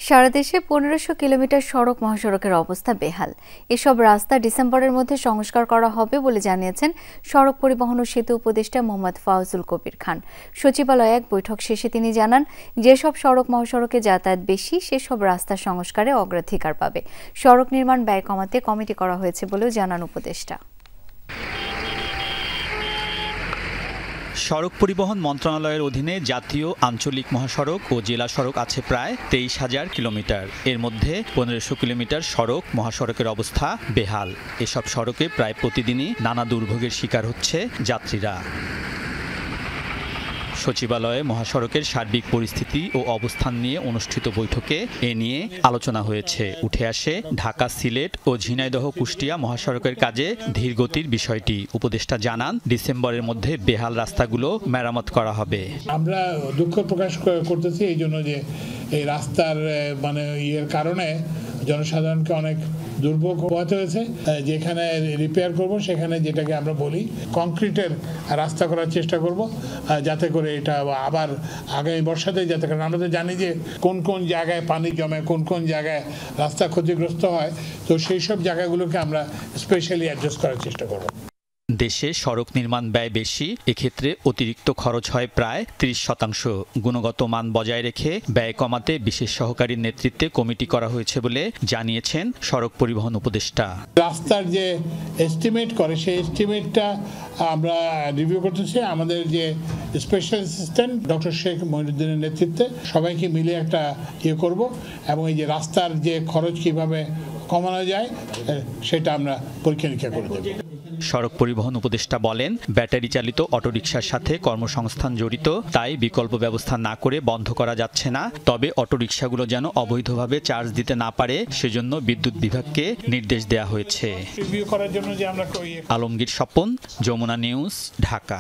সারা দেশে 1500 কিলোমিটার সড়ক মহাসড়কের অবস্থা বেহাল। এসব রাস্তা ডিসেম্বরের মধ্যে সংস্কার করা হবে বলে জানিয়েছেন সড়ক পরিবহন ও সেতু উপদেষ্টা মোহাম্মদ ফাউজুল কবির খান। সচিবালয়ে এক বৈঠক শেষে তিনি জানান, যেসব সড়ক মহাসড়কে যাতায়াত বেশি সেসব রাস্তা সংস্কারে অগ্রাধিকার পাবে। সড়ক নির্মাণ ব্যয় কমাতে কমিটি করা হয়েছে বলেও জানান উপদেষ্টা। সড়ক পরিবহন মন্ত্রণালয়ের অধীনে জাতীয়, আঞ্চলিক মহাসড়ক ও জেলা সড়ক আছে প্রায় 23,000 কিলোমিটার। এর মধ্যে 1500 কিলোমিটার সড়ক মহাসড়কের অবস্থা বেহাল। এসব সড়কে প্রায় প্রতিদিনই নানা দুর্ভোগের শিকার হচ্ছে যাত্রীরা। সচিবালয়ে মহাসড়কের সার্বিক পরিস্থিতি ও অবস্থান নিয়ে অনুষ্ঠিত বৈঠকে এ নিয়ে আলোচনা হয়েছে। উঠে আসে ঢাকা, সিলেট ও ঝিনাইদহ, কুষ্টিয়া মহাসড়কের কাজে ধীরগতির বিষয়টি। উপদেষ্টা জানান, ডিসেম্বরের মধ্যে বেহাল রাস্তাগুলো মেরামত করা হবে। আমরা দুঃখ প্রকাশ করতেছি এই জন্য যে এই রাস্তার ইয়ের কারণে জনসাধারণকে অনেক দুর্ভোগ পোহাতে হয়েছে। যেখানে রিপেয়ার করব সেখানে যেটাকে আমরা বলি কংক্রিটের রাস্তা করার চেষ্টা করব, যাতে করে এটা আবার আগামী বর্ষাতে যাতে, কারণ আমরা তো জানি যে কোন কোন জায়গায় পানি জমে, কোন কোন জায়গায় রাস্তা ক্ষতিগ্রস্ত হয়। তো সেই সব জায়গাগুলোকে আমরা স্পেশালি অ্যাড্রেস করার চেষ্টা করব। দেশে সড়ক নির্মাণ ব্যয় বেশি, এক্ষেত্রে অতিরিক্ত খরচ হয় প্রায় 30%। গুণগত মান বজায় রেখে ব্যয় কমাতে বিশেষ সহকারীর নেতৃত্বে কমিটি করা হয়েছে বলে জানিয়েছেন সড়ক পরিবহন উপদেষ্টা। রাস্তার যে এস্টিমেট করে সেই এস্টিমেটটা আমরা রিভিউ করতেছি। আমাদের যে স্পেশাল অ্যাসিস্ট্যান্ট ডক্টর শেখ মহিউদ্দিনের নেতৃত্বে সবাইকে মিলে একটা ইয়ে করব, এবং এই যে রাস্তার যে খরচ কিভাবে কমানো যায় সেটা আমরা পরীক্ষা নিরীক্ষা করে দেব। সড়ক পরিবহন উপদেষ্টা বলেন, ব্যাটারি চালিত অটোরিকশার সাথে কর্মসংস্থান জড়িত, তাই বিকল্প ব্যবস্থা না করে বন্ধ করা যাচ্ছে না। তবে অটোরিকশাগুলো যেন অবৈধভাবে চার্জ দিতে না পারে সেজন্য বিদ্যুৎ বিভাগকে নির্দেশ দেওয়া হয়েছে। রিভিউ করার জন্য যে আমরা আলমগীর স্বপন, যমুনা নিউজ, ঢাকা।